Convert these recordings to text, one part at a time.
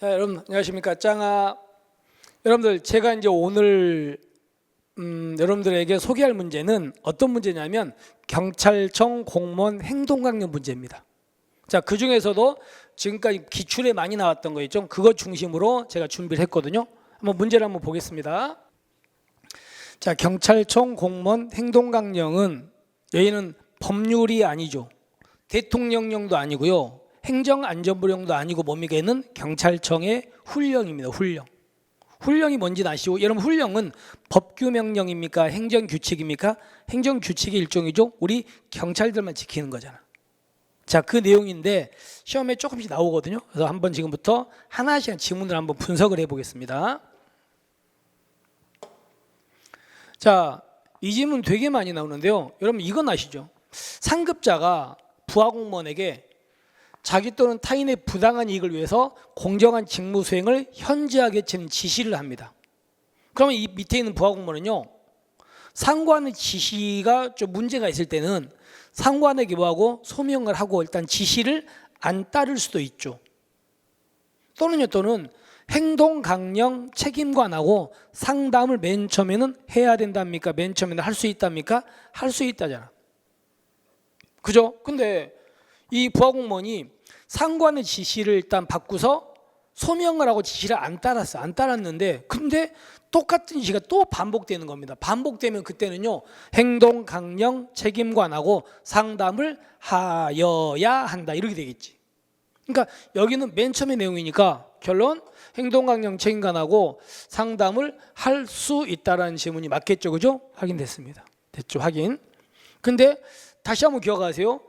자, 여러분 안녕하십니까? 짱아. 여러분들 제가 이제 오늘 여러분들에게 소개할 문제는 어떤 문제냐면 경찰청 공무원 행동강령 문제입니다. 자, 그 중에서도 지금까지 기출에 많이 나왔던 거 있죠? 그거 중심으로 제가 준비를 했거든요. 한번 문제를 한번 보겠습니다. 자, 경찰청 공무원 행동강령은 여기는 법률이 아니죠. 대통령령도 아니고요. 행정안전부령도 아니고 뭡니까? 얘는 경찰청의 훈령입니다. 훈령. 훈령이 뭔지는 아시고, 여러분 훈령은 법규명령입니까? 행정규칙입니까? 행정규칙의 일종이죠. 우리 경찰들만 지키는 거잖아. 자, 그 내용인데 시험에 조금씩 나오거든요. 그래서 한번 지금부터 하나씩 지문을 한번 분석을 해보겠습니다. 자, 이 질문 되게 많이 나오는데요. 여러분 이건 아시죠? 상급자가 부하공무원에게 자기 또는 타인의 부당한 이익을 위해서 공정한 직무 수행을 현저하게 지시를 합니다. 그러면 이 밑에 있는 부하공무원은요, 상관의 지시가 좀 문제가 있을 때는 상관에게 뭐하고 소명을 하고 일단 지시를 안 따를 수도 있죠. 또는 행동강령 책임관하고 상담을 맨 처음에는 해야 된답니까? 맨 처음에는 할 수 있답니까? 할 수 있다잖아. 그죠? 근데 이 부하공무원이 상관의 지시를 일단 바꾸서 소명을 하고 지시를 안 따랐는데 근데 똑같은 지시가 또 반복되는 겁니다. 반복되면 그때는요, 행동강령 책임관하고 상담을 하여야 한다 이렇게 되겠지. 그러니까 여기는 맨 처음의 내용이니까 결론, 행동강령 책임관하고 상담을 할 수 있다라는 질문이 맞겠죠. 그죠? 확인됐습니다. 됐죠? 확인. 근데 다시 한번 기억하세요.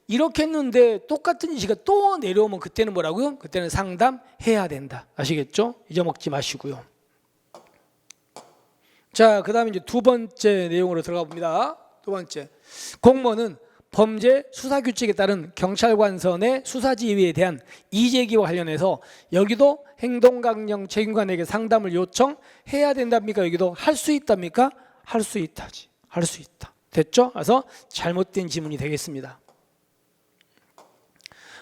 이렇게 했는데 똑같은 지시가 또 내려오면 그때는 뭐라고요? 그때는 상담해야 된다. 아시겠죠? 잊어먹지 마시고요. 자, 그 다음에 이제 두 번째 내용으로 들어가 봅니다. 두 번째, 공무원은 범죄 수사규칙에 따른 경찰관선의 수사지휘에 대한 이재기와 관련해서 여기도 행동강령 책임관에게 상담을 요청해야 된답니까? 여기도 할 수 있답니까? 할 수 있다지. 할 수 있다. 됐죠? 그래서 잘못된 지문이 되겠습니다.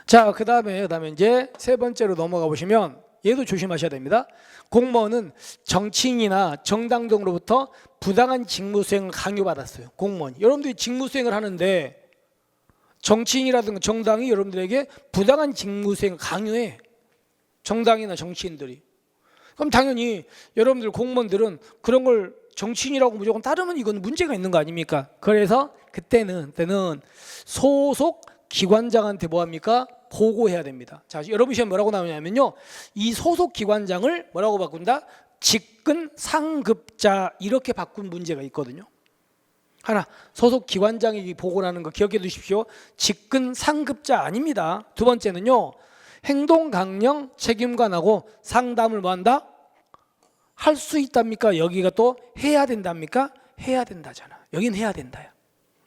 자, 그 다음에 이제 세 번째로 넘어가 보시면 얘도 조심하셔야 됩니다. 공무원은 정치인이나 정당 등으로부터 부당한 직무 수행을 강요받았어요. 공무원이. 여러분들이 직무 수행을 하는데 정치인이라든가 정당이 여러분들에게 부당한 직무 수행을 강요해. 정당이나 정치인들이. 그럼 당연히 여러분들 공무원들은 그런 걸 정치인이라고 무조건 따르면 이건 문제가 있는 거 아닙니까? 그래서 그때는 소속 기관장한테 뭐합니까? 보고해야 됩니다. 자, 여러분 시험 뭐라고 나오냐면요, 이 소속 기관장을 뭐라고 바꾼다? 직근 상급자 이렇게 바꾼 문제가 있거든요. 하나, 소속 기관장이 보고라는 거 기억해 두십시오. 직근 상급자 아닙니다. 두 번째는요, 행동강령 책임관하고 상담을 뭐한다? 할 수 있답니까? 여기가 또 해야 된답니까? 해야 된다잖아. 여긴 해야 된다요.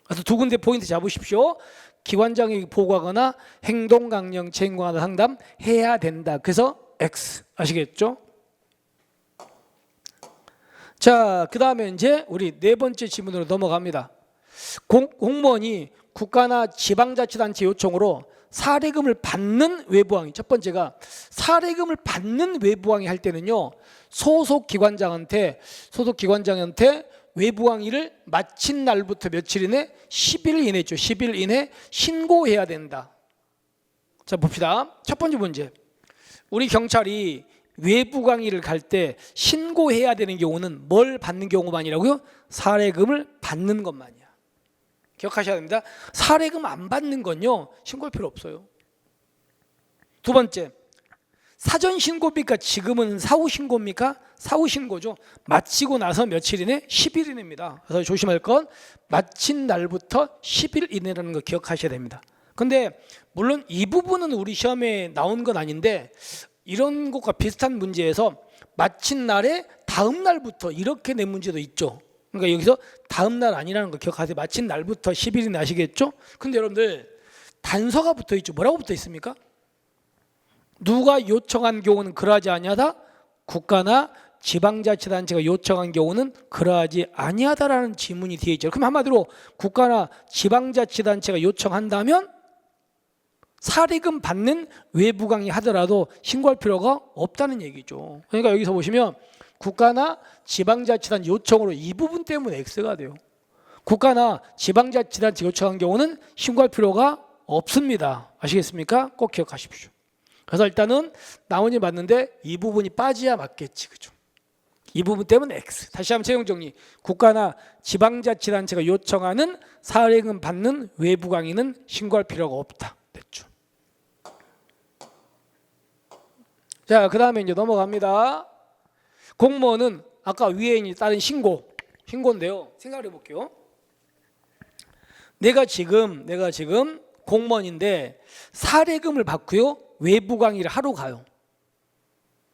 그래서 두 군데 포인트 잡으십시오. 기관장이 보고하거나 행동강령 책임관하고 상담 해야 된다. 그래서 X. 아시겠죠? 자, 그 다음에 이제 우리 네 번째 질문으로 넘어갑니다. 공무원이 국가나 지방자치단체 요청으로 사례금을 받는 외부항의, 첫 번째가 사례금을 받는 외부항의 할 때는요, 소속 기관장한테 외부항의를 마친 날부터 며칠 이내? 10일 이내죠. 10일 이내 신고해야 된다. 자, 봅시다. 첫 번째 문제. 우리 경찰이 외부강의를 갈 때 신고해야 되는 경우는 뭘 받는 경우만이라고요? 사례금을 받는 것만이야. 기억하셔야 됩니다. 사례금 안 받는 건요, 신고할 필요 없어요. 두 번째, 사전 신고입니까? 지금은 사후 신고입니까? 사후 신고죠. 마치고 나서 며칠 이내? 10일 이내입니다. 그래서 조심할 건 마친 날부터 10일 이내라는 거 기억하셔야 됩니다. 근데 물론 이 부분은 우리 시험에 나온 건 아닌데 이런 것과 비슷한 문제에서 마친 날에 다음 날부터 이렇게 낸 문제도 있죠. 그러니까 여기서 다음 날 아니라는 거 기억하세요. 마친 날부터 10일 이내 아시겠죠? 근데 여러분들 단서가 붙어 있죠. 뭐라고 붙어 있습니까? 누가 요청한 경우는 그러하지 아니하다? 국가나 지방자치단체가 요청한 경우는 그러하지 아니하다라는 지문이 뒤에 있죠. 그럼 한마디로 국가나 지방자치단체가 요청한다면 사례금 받는 외부 강의 하더라도 신고할 필요가 없다는 얘기죠. 그러니까 여기서 보시면 국가나 지방자치단 요청으로 이 부분 때문에 X가 돼요. 국가나 지방자치단 요청한 경우는 신고할 필요가 없습니다. 아시겠습니까? 꼭 기억하십시오. 그래서 일단은 나머지 맞는데 이 부분이 빠져야 맞겠지, 그죠? 이 부분 때문에 X. 다시 한번 채용 정리. 국가나 지방자치단체가 요청하는 사례금 받는 외부 강의는 신고할 필요가 없다. 됐죠? 자, 그 다음에 이제 넘어갑니다. 공무원은 아까 위에 따른 신고인데요. 생각해 볼게요. 내가 지금 공무원인데 사례금을 받고요. 외부 강의를 하러 가요.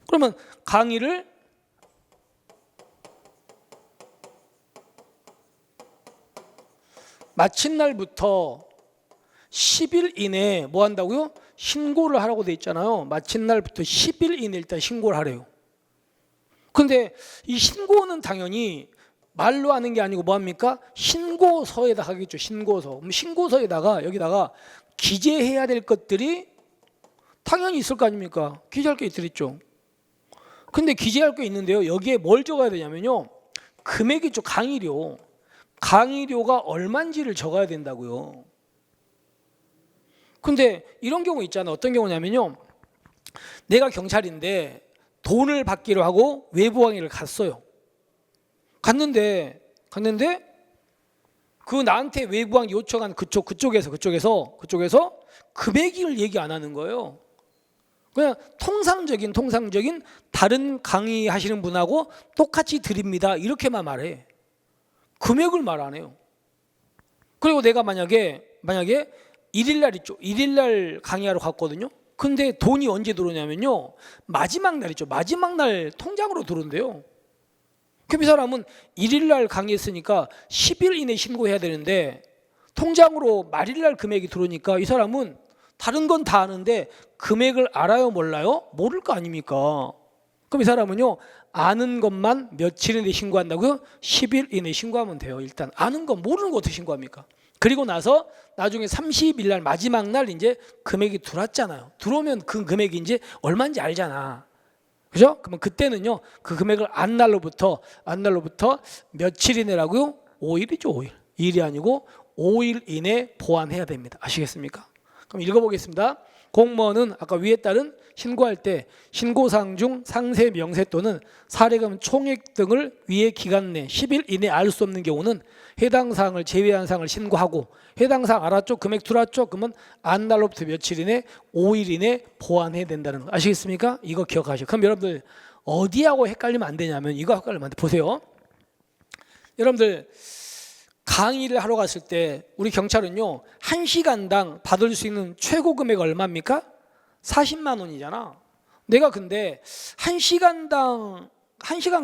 그러면 강의를 마친 날부터 10일 이내에 뭐 한다고요? 신고를 하라고 돼 있잖아요. 마친 날부터 10일 이내에 일단 신고를 하래요. 근데 이 신고는 당연히 말로 하는 게 아니고 뭐 합니까? 신고서에다 하겠죠. 신고서. 그럼 신고서에다가 여기다가 기재해야 될 것들이 당연히 있을 거 아닙니까? 기재할 게 있죠. 근데 기재할 게 있는데요. 여기에 뭘 적어야 되냐면요. 금액이 죠. 강의료가 얼마인지를 적어야 된다고요. 근데 이런 경우 있잖아. 어떤 경우냐면요. 내가 경찰인데 돈을 받기로 하고 외부 강의를 갔어요. 갔는데 그 나한테 외부 강의 요청한 그쪽에서 금액을 얘기 안 하는 거예요. 그냥 통상적인 다른 강의 하시는 분하고 똑같이 드립니다. 이렇게만 말해. 금액을 말 안 해요. 그리고 내가 만약에 1일 날 있죠. 1일 날 강의하러 갔거든요. 근데 돈이 언제 들어오냐면요. 마지막 날 있죠. 마지막 날 통장으로 들어온대요. 그럼 이 사람은 1일 날 강의했으니까 10일 이내 신고해야 되는데 통장으로 말일 날 금액이 들어오니까 이 사람은 다른 건 다 아는데 금액을 알아요, 몰라요? 모를 거 아닙니까? 그럼 이 사람은요. 아는 것만 며칠 이내에 신고한다고요? 10일 이내에 신고하면 돼요. 일단 아는 거 모르는 거 어떻게 신고합니까? 그리고 나서 나중에 30일 날 마지막 날 이제 금액이 들어왔잖아요. 들어오면 그 금액이 이제 얼마인지 알잖아. 그죠? 그러면 그때는요. 그 금액을 안 날로부터 며칠 이내라고요? 5일이죠, 5일. 2일이 아니고 5일 이내 보완해야 됩니다. 아시겠습니까? 그럼 읽어보겠습니다. 공무원은 아까 위에 따른 신고할 때 신고사항 중 상세 명세 또는 사례금 총액 등을 위의 기간 내 10일 이내 알 수 없는 경우는 해당 사항을 제외한 사항을 신고하고 해당 사항 알았죠? 금액 들어왔죠? 그러면 안 날로부터 며칠 이내 5일 이내 보완해야 된다는 거 아시겠습니까? 이거 기억하시고. 그럼 여러분들 어디하고 헷갈리면 안 되냐면 이거 헷갈리면 안 돼. 보세요. 여러분들 강의를 하러 갔을 때 우리 경찰은요 1시간당 받을 수 있는 최고 금액 얼마입니까? 40만 원이잖아. 내가 근데 1시간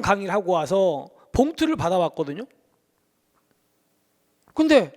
강의를 하고 와서 봉투를 받아왔거든요. 근데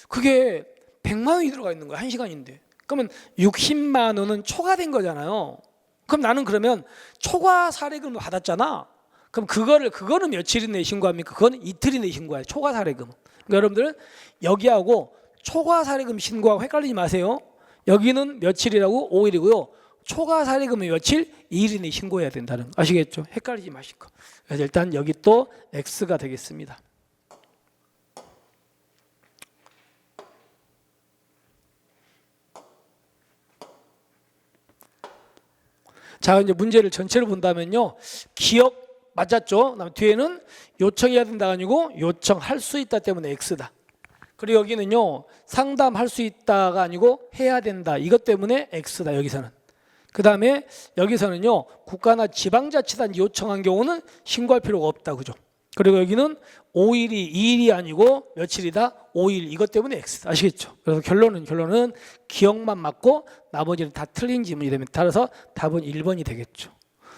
그게 100만 원이 들어가 있는 거야. 1시간인데. 그러면 60만 원은 초과된 거잖아요. 그럼 나는 그러면 초과 사례금을 받았잖아. 그럼 그거는 며칠 이내에 신고합니까? 그거는 이틀 이내에 신고해요. 초과 사례금. 그러니까 여러분들은 여기하고 초과 사례금 신고하고 헷갈리지 마세요. 여기는 며칠이라고? 5일이고요. 초과 사례금이 며칠? 2일 이내에 신고해야 된다는 거. 아시겠죠? 헷갈리지 마시고. 그래서 일단 여기 또 X가 되겠습니다. 자, 이제 문제를 전체로 본다면요. 기억 맞았죠? 그다음에 뒤에는 요청해야 된다가 아니고 요청할 수 있다 때문에 X다. 그리고 여기는요. 상담할 수 있다가 아니고 해야 된다. 이것 때문에 X다. 여기서는. 그 다음에 여기서는요. 국가나 지방자치단이 요청한 경우는 신고할 필요가 없다. 그죠? 그리고 여기는 5일이 2일이 아니고 며칠이다? 5일. 이것 때문에 X. 아시겠죠? 그래서 결론은 기억만 맞고 나머지는 다 틀린 지문이 됩니다. 따라서 답은 1번이 되겠죠.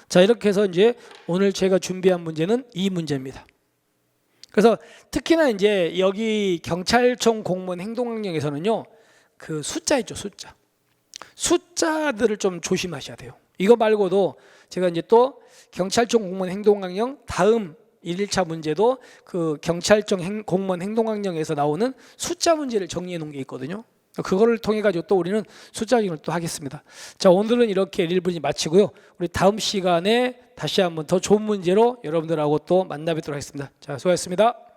자, 이렇게 해서 이제 오늘 제가 준비한 문제는 이 문제입니다. 그래서 특히나 이제 여기 경찰청 공무원 행동강령에서는요. 그 숫자 있죠, 숫자. 숫자들을 좀 조심하셔야 돼요. 이거 말고도 제가 이제 또 경찰청 공무원 행동강령 다음 1일차 문제도 그 경찰청 공무원 행동강령에서 나오는 숫자 문제를 정리해 놓은 게 있거든요. 그거를 통해 가지고 또 우리는 숫자 기능을 또 하겠습니다. 자, 오늘은 이렇게 1분이 마치고요. 우리 다음 시간에 다시 한번 더 좋은 문제로 여러분들하고 또 만나 뵙도록 하겠습니다. 자, 수고하셨습니다.